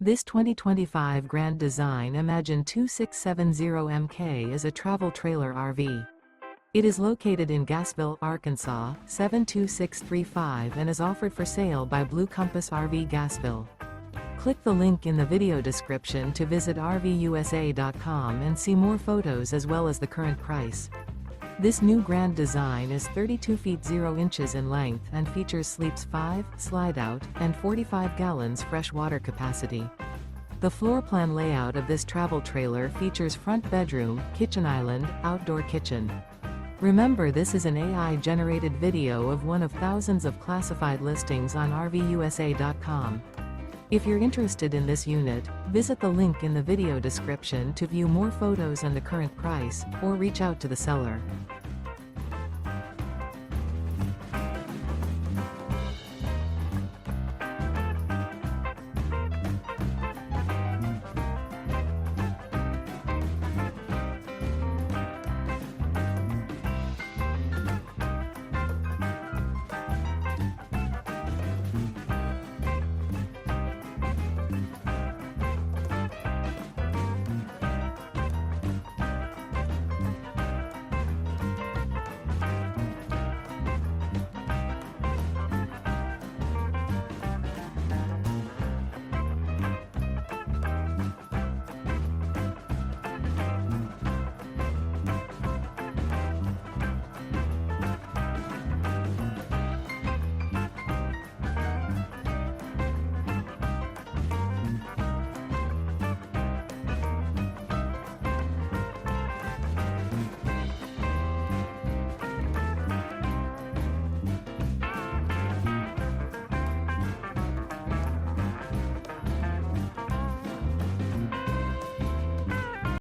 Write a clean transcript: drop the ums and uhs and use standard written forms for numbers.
This 2025 Grand Design Imagine 2670MK is a travel trailer RV. It is located in Gassville, Arkansas, 72635 and is offered for sale by Blue Compass RV Gassville. Click the link in the video description to visit RVUSA.com and see more photos as well as the current price. This new Grand Design is 32 feet 0 inches in length and features sleeps 5, slide-out, and 45 gallons fresh water capacity. The floor plan layout of this travel trailer features front bedroom, kitchen island, outdoor kitchen. Remember, this is an AI-generated video of one of thousands of classified listings on RVUSA.com. If you're interested in this unit, visit the link in the video description to view more photos and the current price, or reach out to the seller.